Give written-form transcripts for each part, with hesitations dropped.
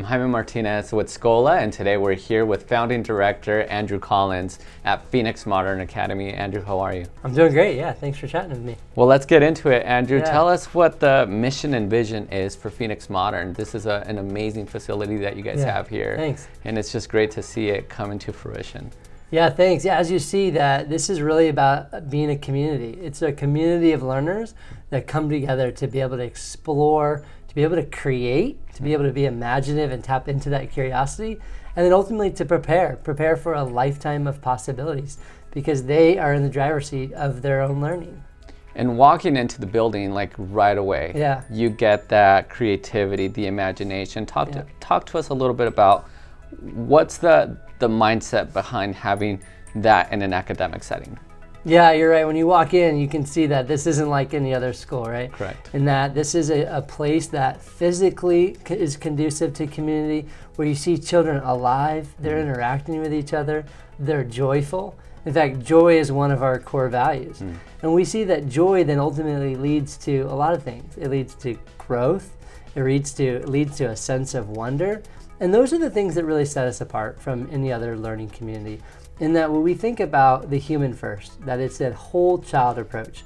I'm Jaime Martinez with Schola, and today we're here with founding director Andrew Collins at Phoenix Modern Academy. Andrew, how are you? I'm doing great, yeah. Thanks for chatting with me. Well, let's get into it. Andrew, Yeah. tell us what the mission and vision is for Phoenix Modern. This is an amazing facility that you guys have here. Thanks. And it's just great to see it come into fruition. Yeah, thanks. Yeah, as you see, that this is really about being a community. It's a community of learners that come together to be able to explore, to be able to create, to be able to be imaginative and tap into that curiosity, and then ultimately to prepare for a lifetime of possibilities, because they are in the driver's seat of their own learning. And walking into the building, like right away, you get that creativity, the imagination. Talk to us a little bit about what's the mindset behind having that in an academic setting. Yeah, you're right. When you walk in, you can see that this isn't like any other school, right? Correct. And that this is a place that physically is conducive to community, where you see children alive, they're interacting with each other, they're joyful. In fact, joy is one of our core values. And we see that joy then ultimately leads to a lot of things. It leads to growth, it leads to a sense of wonder. And those are the things that really set us apart from any other learning community, in that when we think about the human first, that it's a whole child approach.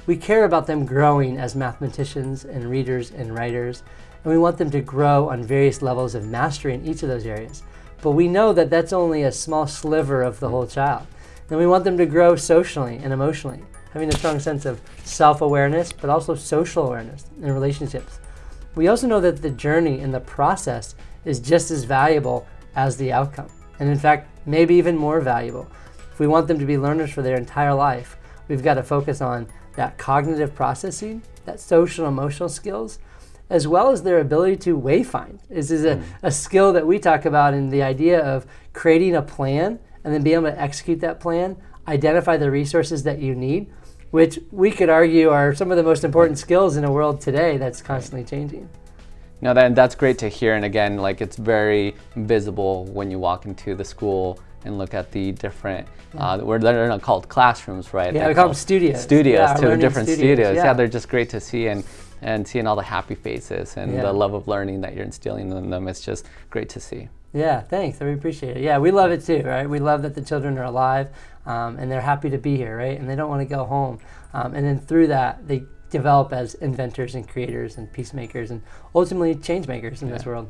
We care about them growing as mathematicians and readers and writers, and we want them to grow on various levels of mastery in each of those areas. But we know that that's only a small sliver of the whole child. And we want them to grow socially and emotionally, having a strong sense of self-awareness, but also social awareness and relationships. We also know that the journey and the process is just as valuable as the outcome. And in fact, maybe even more valuable. If we want them to be learners for their entire life, we've got to focus on that cognitive processing, that social emotional skills, as well as their ability to wayfind. This is a skill that we talk about in the idea of creating a plan and then being able to execute that plan, identify the resources that you need, which we could argue are some of the most important skills in a world today that's constantly changing. No, that's great to hear. And again, like, it's very visible when you walk into the school and look at the different, they're not called classrooms, right? Yeah, we call them studios. Studios, two different studios. Yeah, they're just great to see, and seeing all the happy faces and the love of learning that you're instilling in them. It's just great to see. Yeah, thanks. I really appreciate it. Yeah, we love it too, right? We love that the children are alive and they're happy to be here, right? And they don't want to go home. And then through that, they develop as inventors and creators and peacemakers and ultimately change makers in this world.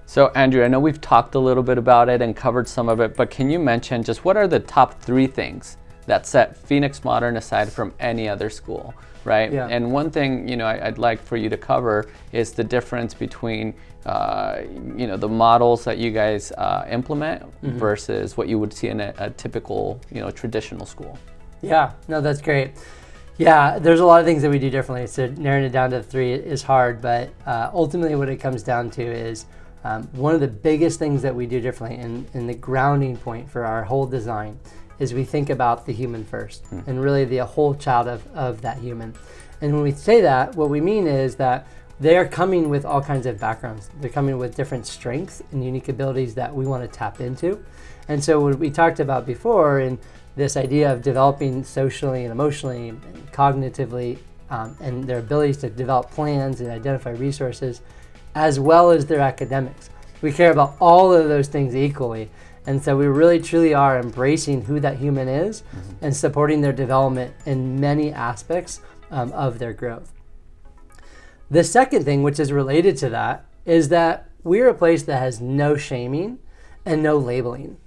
So Andrew, I know we've talked a little bit about it and covered some of it, but can you mention just what are the top 3 things that set Phoenix Modern aside from any other school, right? Yeah. And one thing, I'd like for you to cover is the difference between, the models that you guys implement versus what you would see in a typical, traditional school. Yeah, no, that's great. Yeah, there's a lot of things that we do differently. So narrowing it down to 3 is hard, but ultimately what it comes down to is one of the biggest things that we do differently, and the grounding point for our whole design, is we think about the human first, and really the whole child of that human. And when we say that, what we mean is that they're coming with all kinds of backgrounds. They're coming with different strengths and unique abilities that we want to tap into. And so what we talked about before in this idea of developing socially and emotionally and cognitively, and their abilities to develop plans and identify resources, as well as their academics. We care about all of those things equally. And so we really truly are embracing who that human is and supporting their development in many aspects of their growth. The second thing, which is related to that, is that we're a place that has no shaming and no labeling.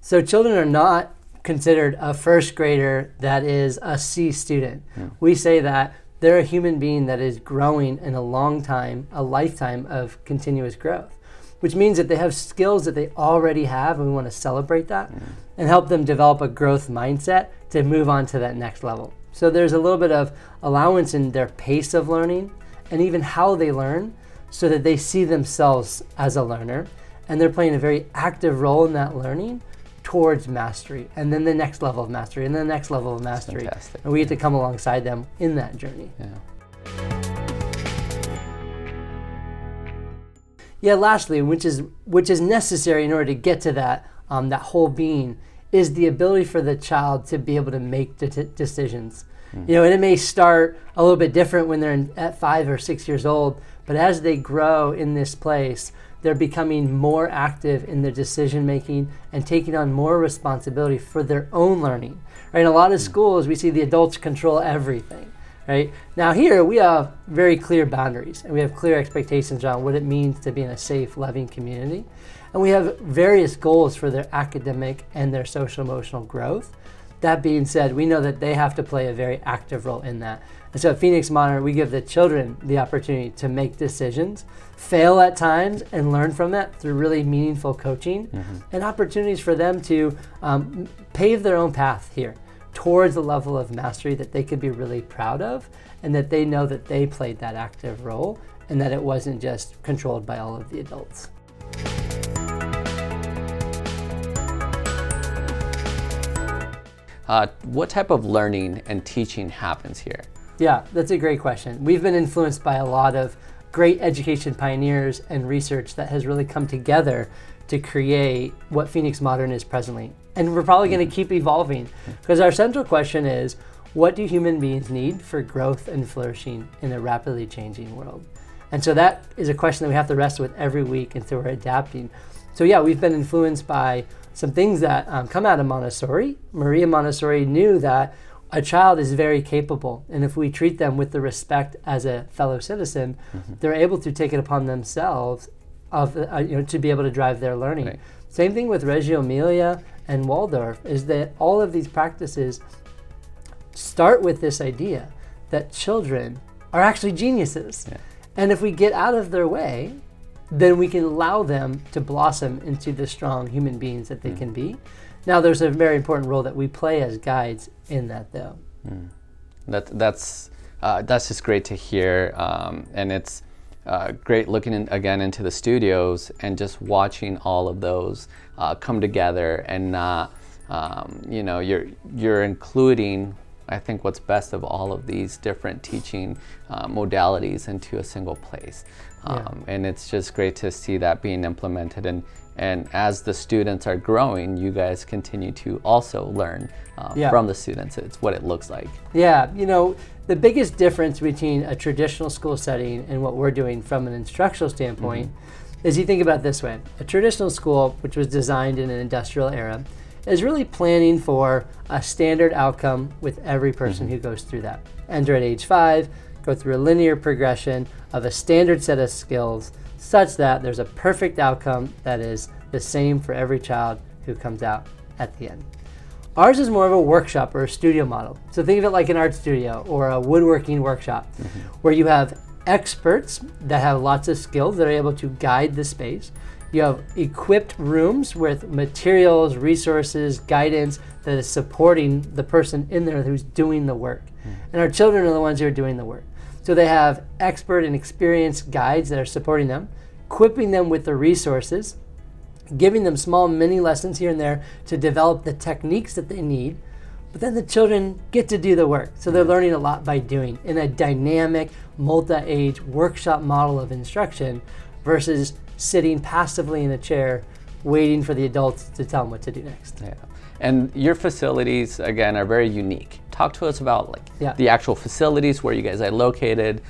So children are not considered a first grader that is a C student. We say that they're a human being that is growing in a lifetime of continuous growth, which means that they have skills that they already have, and we want to celebrate that and help them develop a growth mindset to move on to that next level. So there's a little bit of allowance in their pace of learning and even how they learn, so that they see themselves as a learner, and they're playing a very active role in that learning towards mastery, and then the next level of mastery, and then the next level of mastery. And we get to come alongside them in that journey. Yeah, lastly, which is necessary in order to get to that whole being, is the ability for the child to be able to make decisions. And it may start a little bit different when they're at 5 or 6 years old, but as they grow in this place, they're becoming more active in their decision making and taking on more responsibility for their own learning. Right? In a lot of schools, we see the adults control everything. Right? Now here, we have very clear boundaries, and we have clear expectations on what it means to be in a safe, loving community. And we have various goals for their academic and their social emotional growth. That being said, we know that they have to play a very active role in that. And so at Phoenix Modern, we give the children the opportunity to make decisions, fail at times, and learn from that through really meaningful coaching and opportunities for them to pave their own path here towards a level of mastery that they could be really proud of, and that they know that they played that active role and that it wasn't just controlled by all of the adults. What type of learning and teaching happens here? Yeah, that's a great question. We've been influenced by a lot of great education pioneers and research that has really come together to create what Phoenix Modern is presently. And we're probably going to keep evolving, because our central question is, what do human beings need for growth and flourishing in a rapidly changing world? And so that is a question that we have to wrestle with every week, and so we're adapting. So yeah, we've been influenced by some things that come out of Montessori. Maria Montessori knew that a child is very capable, and if we treat them with the respect as a fellow citizen, they're able to take it upon themselves to be able to drive their learning. Right. Same thing with Reggio Emilia and Waldorf, is that all of these practices start with this idea that children are actually geniuses. Yeah. And if we get out of their way, then we can allow them to blossom into the strong human beings that they can be. Now, there's a very important role that we play as guides in that, though. That's just great to hear, and it's great looking again into the studios and just watching all of those come together, and you're including, I think, what's best of all of these different teaching modalities into a single place. And it's just great to see that being implemented. And as the students are growing, you guys continue to also learn from the students. It's what it looks like. Yeah, the biggest difference between a traditional school setting and what we're doing from an instructional standpoint is, you think about it this way. A traditional school, which was designed in an industrial era, is really planning for a standard outcome with every person who goes through that. Enter at age 5, go through a linear progression of a standard set of skills such that there's a perfect outcome that is the same for every child who comes out at the end. Ours is more of a workshop or a studio model. So think of it like an art studio or a woodworking workshop, where you have experts that have lots of skills that are able to guide the space. You have equipped rooms with materials, resources, guidance that is supporting the person in there who's doing the work. And our children are the ones who are doing the work. So they have expert and experienced guides that are supporting them, equipping them with the resources, giving them small mini lessons here and there to develop the techniques that they need. But then the children get to do the work. So they're learning a lot by doing, in a dynamic, multi-age workshop model of instruction versus sitting passively in a chair waiting for the adults to tell them what to do next. Yeah. And your facilities, again, are very unique. Talk to us about the actual facilities, where you guys are located.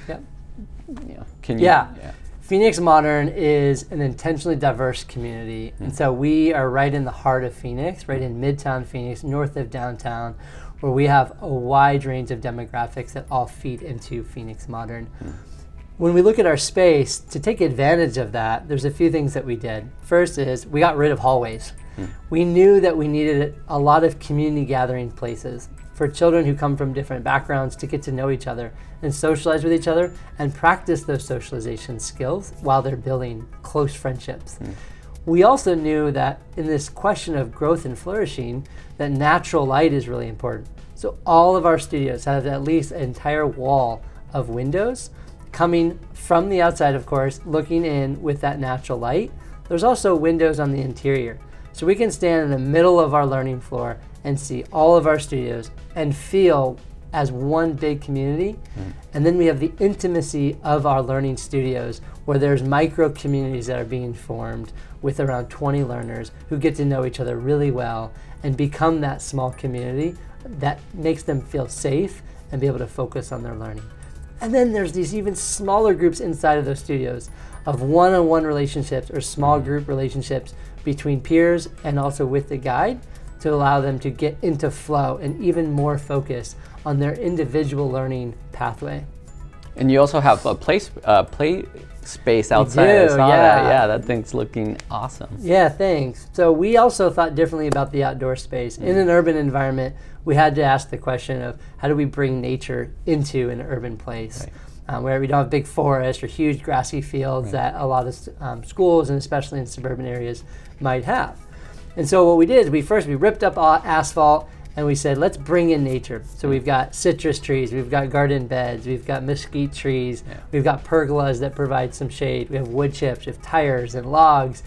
Phoenix Modern is an intentionally diverse community. And so we are right in the heart of Phoenix, right in Midtown Phoenix, north of downtown, where we have a wide range of demographics that all feed into Phoenix Modern. When we look at our space, to take advantage of that, there's a few things that we did. First is we got rid of hallways. We knew that we needed a lot of community gathering places for children who come from different backgrounds to get to know each other and socialize with each other and practice those socialization skills while they're building close friendships. We also knew that in this question of growth and flourishing, that natural light is really important. So all of our studios have at least an entire wall of windows coming from the outside, of course, looking in with that natural light. There's also windows on the interior. So we can stand in the middle of our learning floor and see all of our studios and feel as one big community. And then we have the intimacy of our learning studios, where there's micro communities that are being formed with around 20 learners who get to know each other really well and become that small community that makes them feel safe and be able to focus on their learning. And then there's these even smaller groups inside of those studios of one-on-one relationships or small group relationships between peers and also with the guide to allow them to get into flow and even more focus on their individual learning pathway. And you also have a play space outside. I saw that. Yeah, that thing's looking awesome. Yeah, thanks. So we also thought differently about the outdoor space. In an urban environment, we had to ask the question of how do we bring nature into an urban place, where we don't have big forests or huge grassy fields that a lot of schools, and especially in suburban areas, might have. And so what we did is we ripped up asphalt and we said, let's bring in nature. So we've got citrus trees, we've got garden beds, we've got mesquite trees, we've got pergolas that provide some shade, we have wood chips, we have tires and logs,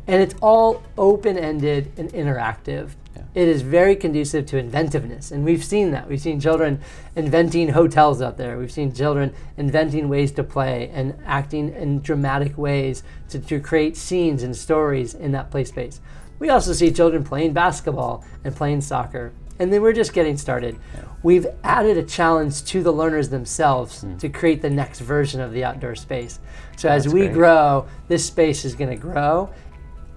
and it's all open-ended and interactive. It is very conducive to inventiveness, and we've seen that. We've seen children inventing hotels out there. We've seen children inventing ways to play and acting in dramatic ways to create scenes and stories in that play space. We also see children playing basketball and playing soccer. And then we're just getting started. We've added a challenge to the learners themselves to create the next version of the outdoor space. So as we grow, this space is going to grow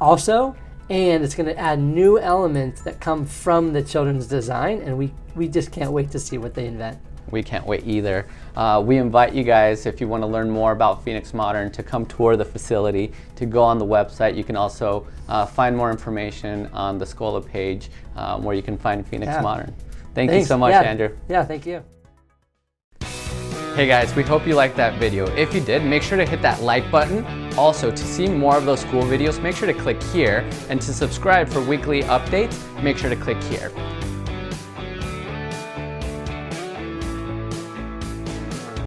also, and it's going to add new elements that come from the children's design, and we just can't wait to see what they invent. We can't wait either. We invite you guys, if you want to learn more about Phoenix Modern, to come tour the facility, to go on the website. You can also find more information on the Schola page where you can find Phoenix Modern. Thanks you so much, Andrew. Yeah, thank you. Hey guys, we hope you liked that video. If you did, make sure to hit that like button. Also, to see more of those school videos, make sure to click here. And to subscribe for weekly updates, make sure to click here.